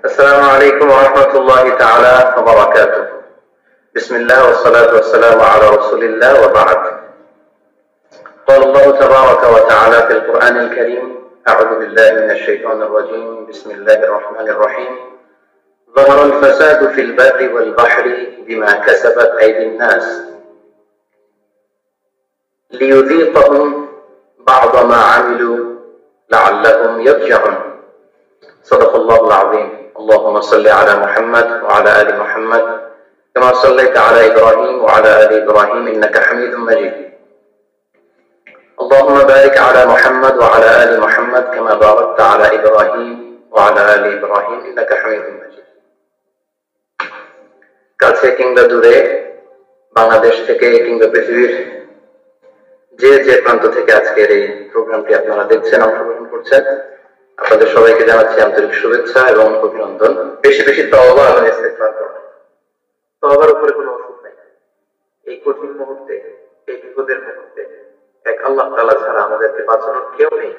السلام عليكم ورحمة الله تعالى وبركاته. بسم الله والصلاة والسلام على رسول الله وبعد. قال الله تبارك وتعالى في القرآن الكريم: أعوذ بالله من الشيطان الرجيم. بسم الله الرحمن الرحيم. ظهر الفساد في البر والبحر بما كسبت أيدي الناس ليذيقهم بعض ما عملوا لعلهم يرجعون. صدق الله العظيم. اللهم صل على محمد وعلى آل محمد كما صليت على إبراهيم وعلى آل إبراهيم إنك حميد مجيد. اللهم بارك على محمد وعلى آل محمد كما باركت على إبراهيم وعلى آل إبراهيم إنك حميد مجيد. কাছে কিংবা দূরে, বাংলাদেশ থেকে কিংবা পৃথিবীর যে যে প্রান্ত থেকে আজকের এই প্রোগ্রামটি আপনারা দেখছেন, অংশগ্রহণ করছেন, আপনাদের সবাইকে জানাচ্ছি আন্তরিক শুভেচ্ছা এবং অভিনন্দন। বেশি বেশি তওবা এবং ইস্তিগফার করুন। তওবার উপরে কোনো ওষুধ নাই। এই কঠিন মুহূর্তে, এই বিপদের মুহূর্তে এক আল্লাহ তাআলা ছাড়া আমাদেরকে বাঁচানোর কেউ নেই।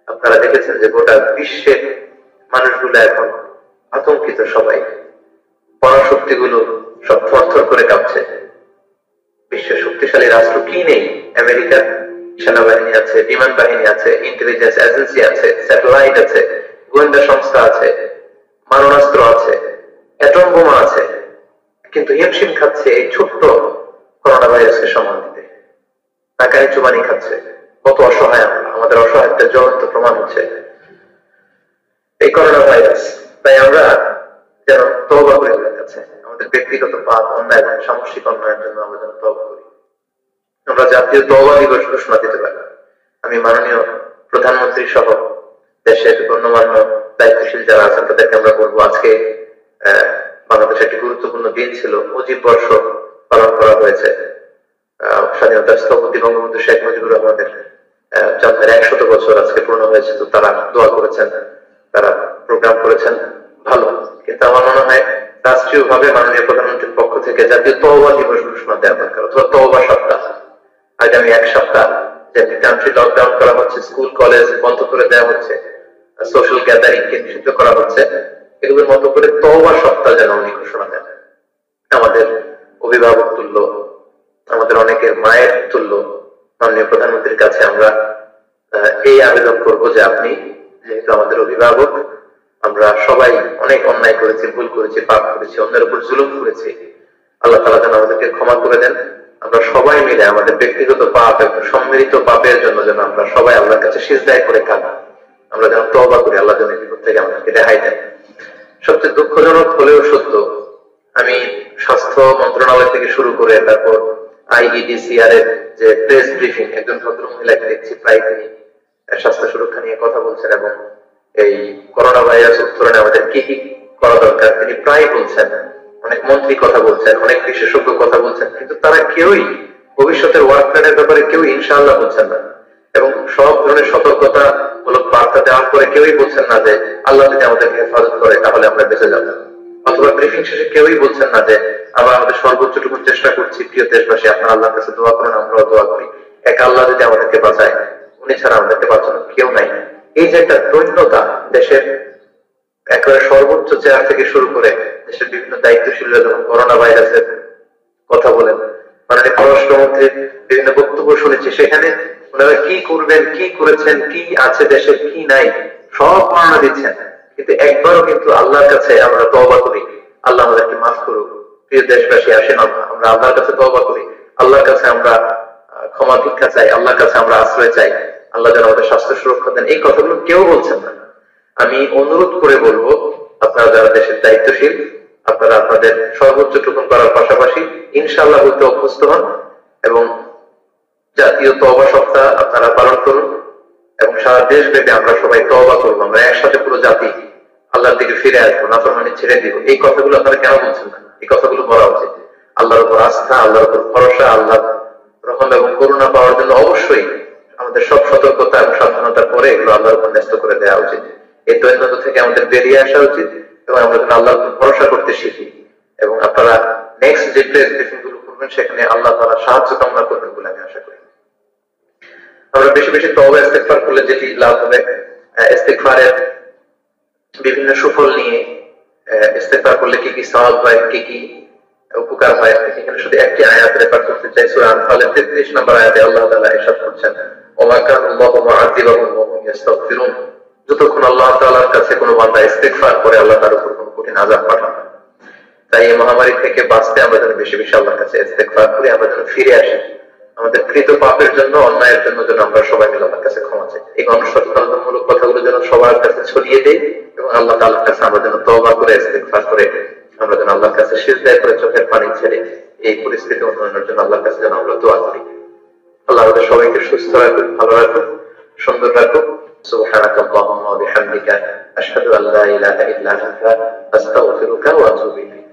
আপনারা দেখেছেন যে গোটা বিশ্বের মানুষগুলো এখন আতঙ্কিত, সবাই পরাশক্তিগুলো সব থরথর করে কাঁপছে। বিশ্বের শক্তিশালী রাষ্ট্র কি নেই? আমেরিকার সেনাবাহিনী আছে, বিমান বাহিনী আছে, ইন্টেলিজেন্স এজেন্সি আছে, স্যাটেলাইট আছে, গোয়েন্দা সংস্থা আছে, মারণাস্ত্র আছে, অ্যাটম বোমা আছে, কিন্তু হিমশিম খাচ্ছে এই ছোট্ট করোনা ভাইরাসকে সামাল দিতে। টাকায় চুবানি খাচ্ছে। কত অসহায় আমরা, আমাদের অসহায়তার জ্বলন্ত প্রমাণ হচ্ছে এই করোনা ভাইরাস। তাই আমরা যেন তওবা করি আল্লাহর কাছে, আমাদের ব্যক্তিগত পাপ, অন্যায় এবং সামষ্টিক অন্যায়ের জন্য আমরা যেন তওবা করি। আমরা জাতীয় তওবা দিবস ঘোষণা দিতে পারি। আমি মাননীয় প্রধানমন্ত্রী সহ দেশের গণ্যমান্য দায়িত্বশীল যারা আছেন তাদেরকে আমরা বলবো, আজকে বাংলাদেশে একটি গুরুত্বপূর্ণ দিন ছিল। 25 বর্ষ পালন করা হয়েছে স্বাধীনতার স্থপতি বঙ্গবন্ধু শেখ মুজিবুর রহমানের জন্মের 100 বছর আজকে পূর্ণ হয়েছে। তো তারা দোয়া করেছেন, তারা প্রোগ্রাম করেছেন, ভালো। কিন্তু আমার মনে হয় রাষ্ট্রীয় ভাবে মাননীয় প্রধানমন্ত্রীর পক্ষ থেকে জাতীয় তওবা দিবস ঘোষণা দেওয়া দরকার, অথবা তওবা সপ্তাহ। আগামী এক সপ্তাহ যেমনি কান্ট্রি লকডাউন করা হচ্ছে, স্কুল কলেজ বন্ধ করে দেওয়া হচ্ছে, সোশ্যাল গ্যাদারিং কে নিষিদ্ধ করা হচ্ছে, এগুলোর মতো করে তওবা সপ্তাহ যেন উনি ঘোষণা দেন। আমাদের অভিভাবক তুল্য, আমাদের অনেকের মায়ের তুল্য মাননীয় প্রধানমন্ত্রীর কাছে আমরা এই আবেদন করব যে আপনি যেহেতু আমাদের অভিভাবক, আমরা সবাই অনেক অন্যায় করেছি, ভুল করেছি, পাপ করেছি, অন্যের উপর জুলুম করেছি। আল্লাহ তাআলা যেন আমাদেরকে ক্ষমা করে দেন। আমরা সবাই মিলে আমাদের ব্যক্তিগত পাপ এবং সম্মিলিত পাপের জন্য যেন আমরা সবাই আল্লাহর কাছে সিজদায় করে কাঁদি। আমরা যেন তওবা করি, আল্লাহ যেন বিপদ থেকে আমাদেরকে রেহাই দেন। সবচেয়ে দুঃখজনক হলেও সত্য, আমি স্বাস্থ্য মন্ত্রণালয় থেকে শুরু করে তারপর আইইডিসিআর এর যে প্রেস ব্রিফিং, একজন ভদ্র মহিলাকে দেখছি প্রায় তিনি স্বাস্থ্য সুরক্ষা নিয়ে কথা বলছেন এবং এই করোনা ভাইরাস উত্তরণে আমাদের কি কি করা দরকার তিনি প্রায় বলছেন। অনেক মন্ত্রী কথা বলছেন, অনেক বিশেষজ্ঞ কথা বলছেন, কিন্তু তারা কেউই ভবিষ্যতের ওয়ার্ক প্ল্যানের ব্যাপারে কেউ ইনশাআল্লাহ বলছেন না। এবং সব ধরনের সতর্কতা মূলক বার্তা দেওয়ার পরে কেউই বলছেন না যে আল্লাহ যদি আমাদেরকে হেফাজত করে তাহলে আমরা বেঁচে যাব। অথবা ব্রিফিং শেষে কেউই বলছেন না যে আমরা আমাদের সর্বোচ্চটুকু চেষ্টা করছি। প্রিয় দেশবাসী, আপনারা আল্লাহর কাছে দোয়া করুন, আমরাও দোয়া করি। এক আল্লাহ যদি আমাদেরকে বাঁচায়, উনি ছাড়া আমাদেরকে বাঁচানোর কেউ নাই। এই যে একটা দৈন্যতা, দেশের একেবারে সর্বোচ্চ চেয়ার থেকে শুরু করে দেশের বিভিন্ন দায়িত্বশীলরা যখন করোনা ভাইরাসের কথা বলেন, মাননীয় পররাষ্ট্রমন্ত্রীর বিভিন্ন বক্তব্য শুনেছি, সেখানে ওনারা কি করবেন, কি করেছেন, কি আছে দেশের, কি নাই, সব বর্ণনা দিচ্ছেন। কিন্তু একবারও কিন্তু আল্লাহর কাছে আমরা তওবা করি, আল্লাহ আমাদেরকে মাফ করুক। প্রিয় দেশবাসী, আসেন আমরা আল্লাহর কাছে তওবা করি, আল্লাহর কাছে আমরা ক্ষমা ভিক্ষা চাই, আল্লাহর কাছে আমরা আশ্রয় চাই, আল্লাহ যেন আমাদের স্বাস্থ্য সুরক্ষা দেন। এই কথাগুলো কেউ বলছেন না। আমি অনুরোধ করে বলবো, আপনারা যারা দেশের দায়িত্বশীল, আপনারা আপনাদের সর্বোচ্চ টুকুন করার পাশাপাশি ইনশাআল্লাহ বলতে অভ্যস্ত হন এবং জাতীয় তওবা সপ্তাহ আপনারা পালন করুন এবং সারা দেশব্যাপী আমরা সবাই তওবা করবো। আমরা একসাথে পুরো জাতি আল্লাহর দিকে ফিরে আসবো, নাফরমানি ছেড়ে দিব। এই কথাগুলো আপনারা কেন বলছেন না? এই কথাগুলো বলা উচিত। আল্লাহর উপর আস্থা, আল্লাহর উপর ভরসা, আল্লাহ রহম এবং করুণা পাওয়ার জন্য অবশ্যই আমাদের সব সতর্কতা এবং সাবধানতার পরে এগুলো আল্লাহর উপর ন্যস্ত করে দেওয়া উচিত। এই দৈন্যতা থেকে আমাদের বেরিয়ে আসা উচিত এবং আমরা যেন আল্লাহর উপর ভরসা করতে শিখি। এবং আপনারা নেক্সট যে প্রেস ব্রিফিং গুলো করবেন সেখানে আল্লাহ তাআলা সাহায্য কামনা করবেন বলে আমি আশা করি। আমরা বেশি বেশি তওবা ইস্তেগফার করলে যেটি লাভ হবে, ইস্তেগফারের বিভিন্ন সুফল নিয়ে ইস্তেগফার করলে কি কি সওয়াব হয়, কি কি উপকার হয়, এখানে শুধু একটি আয়াত রেফার করতে চাই। সূরা আনফালের 33 নম্বর আয়াতে আল্লাহ তাআলা ইরশাদ করছেন, ওয়া কানা আল্লাহু মুআযিবাহুম ওয়া হুম ইস্তাগফিরুন। যতক্ষণ আল্লাহ তাআলার কাছে কোনো বান্দা ইস্তেগফার করে, আল্লাহ তার উপর কোনো কঠিন আযাব পাঠান না। তাই এই মহামারী থেকে বাঁচতে আমরা যেন বেশি বেশি আল্লাহর কাছে ইস্তেগফার করি, আমরা যেন ফিরে আসি আমাদের কৃত পাপের জন্য, অন্যায়ের জন্য যেন আমরা সবাই মিলে আল্লাহর কাছে ক্ষমা চাই। এই অনুসরণমূলক কথাগুলো যেন সবার কাছে ছড়িয়ে দেই এবং আল্লাহ তাআলার কাছে আমরা যেন তওবা করে ইস্তেগফার করে আমরা যেন আল্লাহর কাছে সিজদায় করে চোখের পানি ছেড়ে এই পরিস্থিতি উন্নয়নের জন্য আল্লাহর কাছে যেন আমরা দোয়া করি। আল্লাহ আমাদের সবাইকে সুস্থ রাখুন, ভালো রাখুন, সুন্দর রাখুন। সুবহানাকা আল্লাহুম্মা ওয়া বিহামদিকা আশহাদু আল্লা ইলাহা ইল্লা আনতা আস্তাগফিরুকা ওয়া আতুবু ইলাইক।